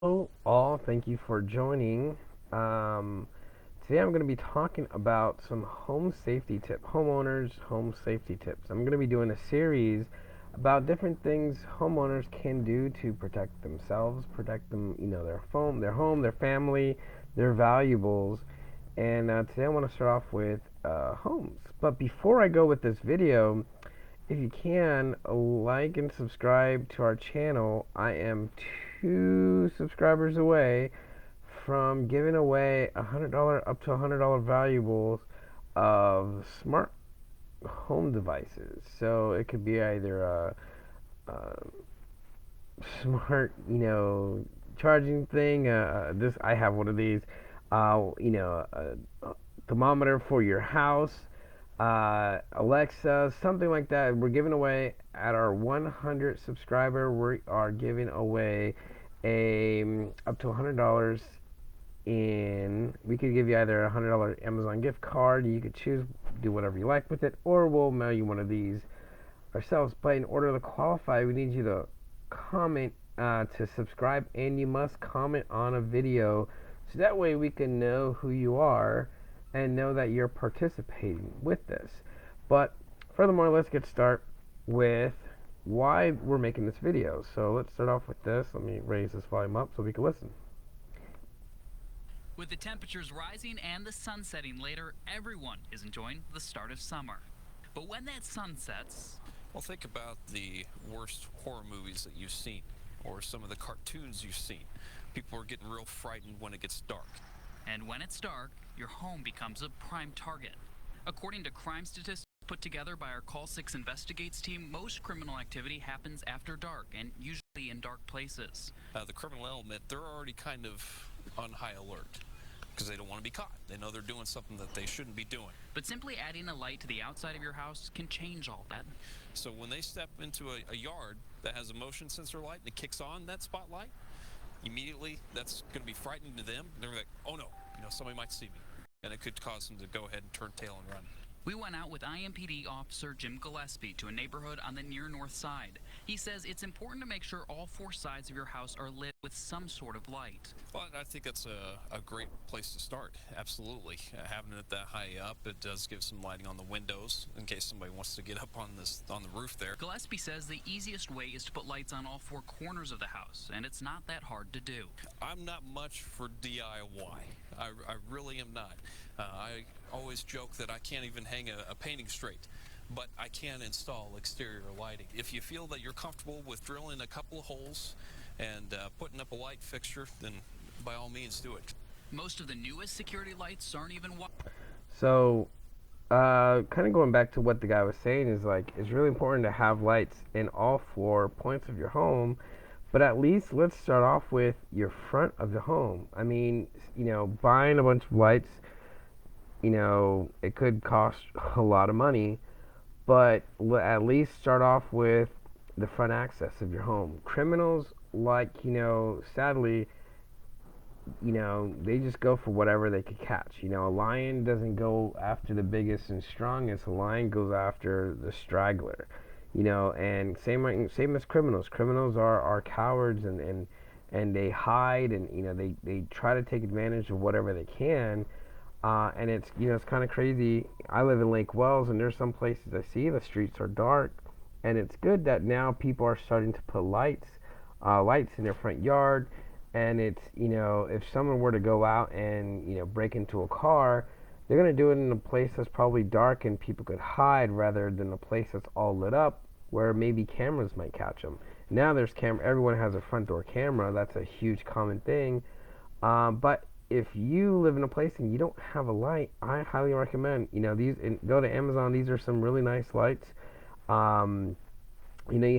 Hello, all. Thank you for joining. Um, Today I'm going to be talking about some homeowners home safety tips. I'm going to be doing a series about different things homeowners can do to protect themselves, protect their home, their family, their valuables. And today I want to start off with homes. But before I go with this video, if you can, like and subscribe to our channel. I am 2 subscribers away from giving away $100 up to $100 valuables of smart home devices. So it could be either a smart, charging thing. This I have one of these. A thermometer for your house. Alexa, something like that. We're giving away at our 100 subscriber. We are giving away a up to $100 in. We could give you either a $100 Amazon gift card. You could choose, do whatever you like with it, or we'll mail you one of these ourselves. But in order to qualify, we need you to comment to subscribe, and you must comment on a video, so that way we can know who you are and know that you're participating with this. But furthermore, let's get started with why we're making this video. So let's start off with this. Let me raise this volume up so we can listen. With the temperatures rising and the sun setting later, everyone is enjoying the start of summer. But when that sun sets, well, think about the worst horror movies that you've seen, or some of the cartoons you've seen. People are getting real frightened when it gets dark. And when it's dark, your home becomes a prime target. According to crime statistics put together by our Call 6 Investigates team, most criminal activity happens after dark and usually in dark places. The criminal element, they're already kind of on high alert because they don't want to be caught. They know they're doing something that they shouldn't be doing. But simply adding a light to the outside of your house can change all that. So when they step into a yard that has a motion sensor light and it kicks on that spotlight, immediately that's going to be frightening to them. They're like, oh no, somebody might see me. And it could cause them to go ahead and turn tail and run. We went out with IMPD Officer Jim Gillespie to a neighborhood on the near north side. He says it's important to make sure all 4 sides of your house are lit with some sort of light. Well, I think that's a great place to start. Absolutely. Having it that high up, it does give some lighting on the windows in case somebay wants to get up on the roof there. Gillespie says the easiest way is to put lights on all 4 corners of the house, and it's not that hard to do. I'm not much for DIY. I really am not. I always joke that I can't even hang a painting straight, but I can install exterior lighting. If you feel that you're comfortable with drilling a couple of holes and putting up a light fixture, then by all means do it. Most of the newest security lights aren't even So kind of going back to what the guy was saying, is like, it's really important to have lights in all 4 points of your home. But at least let's start off with your front of the home. I mean, buying a bunch of lights, it could cost a lot of money, but at least start off with the front access of your home. Criminals, sadly, they just go for whatever they could catch. A lion doesn't go after the biggest and strongest. A lion goes after the straggler. And same as criminals. Criminals are cowards, and they hide, and they try to take advantage of whatever they can. And it's kind of crazy. I live in Lake Wells, and there's some places I see the streets are dark, and it's good that now people are starting to put lights in their front yard. And it's, if someone were to go out and break into a car, they're going to do it in a place that's probably dark and people could hide, rather than a place that's all lit up where maybe cameras might catch them. Now there's everyone has a front door camera. That's a huge common thing. But if you live in a place and you don't have a light, I highly recommend, go to Amazon. These are some really nice lights. You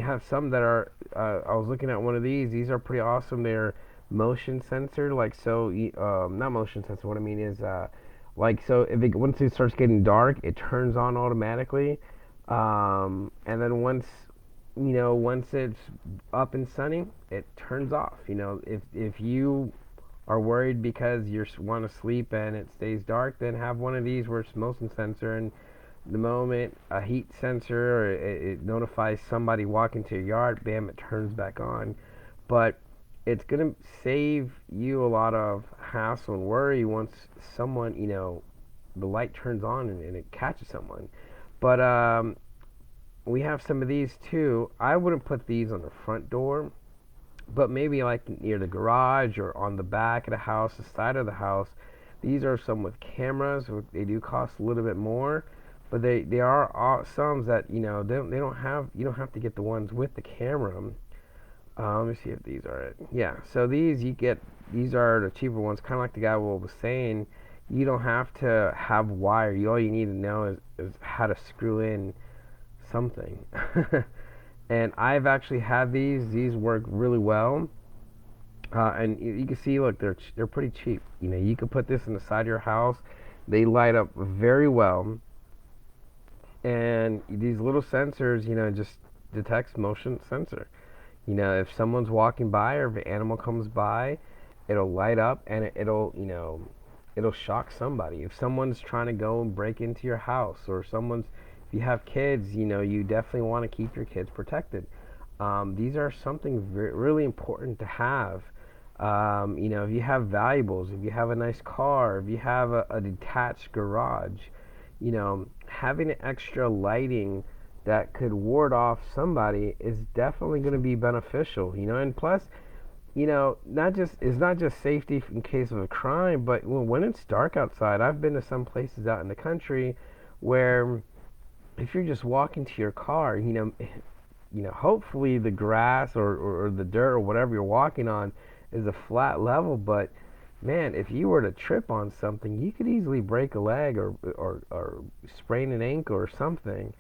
have some that are, I was looking at one of these. These are pretty awesome. They're motion sensor, not motion sensor. What I mean is, so once it starts getting dark, it turns on automatically, and then once it's up and sunny, it turns off. If you are worried because you want to sleep and it stays dark, then have one of these where it's motion sensor, and the moment a heat sensor, or it notifies somebody walking to your yard, bam, it turns back on. But it's gonna save you a lot of hassle and worry once someone, the light turns on and it catches someone. But we have some of these too. I wouldn't put these on the front door, but maybe like near the garage or on the back of the house, the side of the house. These are some with cameras. They do cost a little bit more, but they are some that they don't have. You don't have to get the ones with the camera. Let me see if these are it. Yeah, so these you get. These are the cheaper ones, kind of like the guy was saying. You don't have to have wire. All you need to know is how to screw in something. And I've actually had these. These work really well. And you can see, look, they're pretty cheap. You can put this in the side of your house. They light up very well. And these little sensors, just detects motion sensor. If someone's walking by or if an animal comes by, it'll light up and it'll shock somebody. If someone's trying to go and break into your house, or if you have kids, you definitely want to keep your kids protected. These are something really important to have. If you have valuables, if you have a nice car, if you have a detached garage, having an extra lighting that could ward off somebody is definitely going to be beneficial. And plus, it's not just safety in case of a crime, but when it's dark outside. I've been to some places out in the country where if you're just walking to your car, hopefully the grass or the dirt or whatever you're walking on is a flat level. But man, if you were to trip on something, you could easily break a leg or sprain an ankle or something.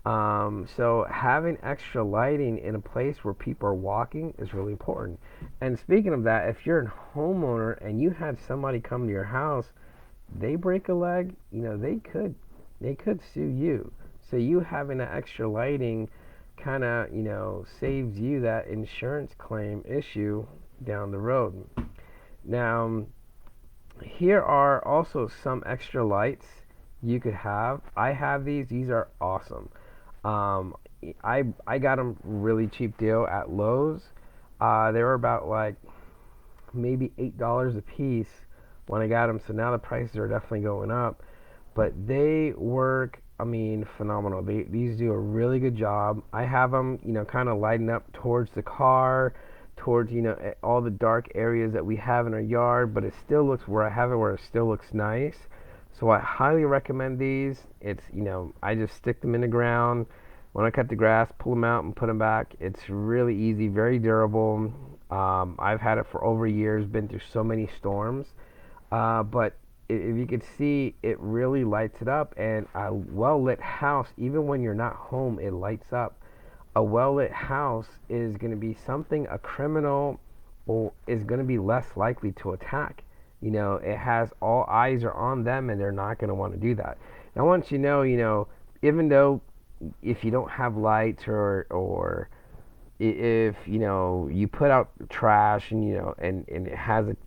So having extra lighting in a place where people are walking is really important. And speaking of that, if you're a homeowner and you had somebody come to your house, they break a leg, they could sue you. So you having an extra lighting kind of, saves you that insurance claim issue down the road. Now, here are also some extra lights you could have. I have these. These are awesome. Um, I got them really cheap deal at Lowe's. They were about like maybe $8 a piece when I got them. So now the prices are definitely going up. But they work, I mean, phenomenal. These do a really good job. I have them, kind of lighting up towards the car, towards, all the dark areas that we have in our yard, but it still looks, where I have it, where it still looks nice. So I highly recommend these. It's, I just stick them in the ground. When I cut the grass, pull them out and put them back. It's really easy, very durable. I've had it for over years, been through so many storms. But if you could see, it really lights it up. And a well-lit house, even when you're not home, it lights up. A well-lit house is going to be something a criminal is going to be less likely to attack. It has all eyes are on them, and they're not going to want to do that. Now, once even though if you don't have lights or if you put out trash and and it has it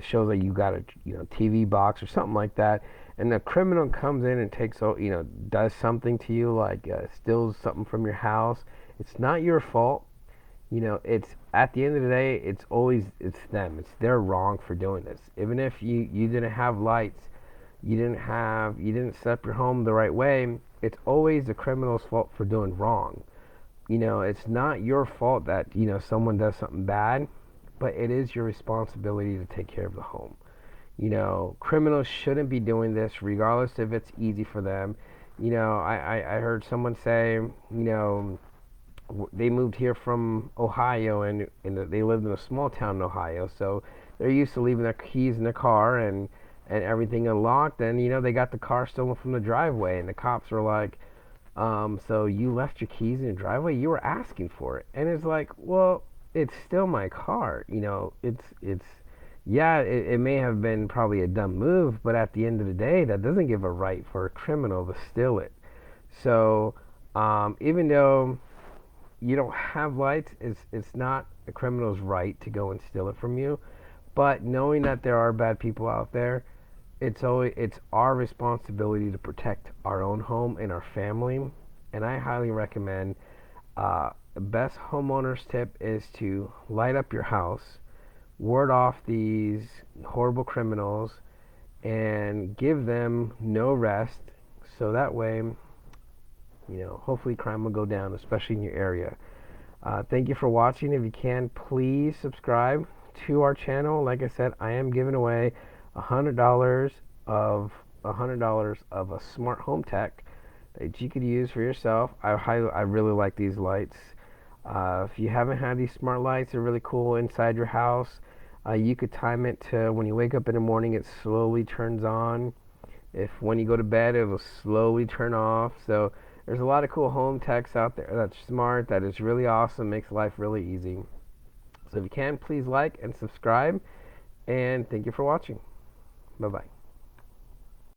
shows that you got a TV box or something like that, and the criminal comes in and takes does something to you, like steals something from your house, it's not your fault. It's at the end of the day, it's them. It's their wrong for doing this. Even if you didn't have lights, you didn't set up your home the right way, it's always the criminal's fault for doing wrong. It's not your fault that someone does something bad, but it is your responsibility to take care of the home. Criminals shouldn't be doing this, regardless if it's easy for them. I heard someone say, they moved here from Ohio, and they lived in a small town in Ohio, so they're used to leaving their keys in their car and everything unlocked, and they got the car stolen from the driveway, and the cops were like, so you left your keys in the driveway? You were asking for it. And it's like, well, it's still my car. Yeah, it may have been probably a dumb move, but at the end of the day, that doesn't give a right for a criminal to steal it. So, even though you don't have lights, it's not a criminal's right to go and steal it from you. But knowing that there are bad people out there, it's our responsibility to protect our own home and our family. And I highly recommend, the best homeowner's tip is to light up your house. ward off these horrible criminals and give them no rest, so that way, hopefully crime will go down, especially in your area. Thank you for watching. If you can, please subscribe to our channel. Like I said, I am giving away $100 of a smart home tech that you could use for yourself. I really like these lights. If you haven't had these smart lights, they're really cool inside your house. You could time it to when you wake up in the morning, it slowly turns on. If when you go to bed, it will slowly turn off. So there's a lot of cool home techs out there that's smart, that is really awesome, makes life really easy. So if you can, please like and subscribe. And thank you for watching. Bye-bye.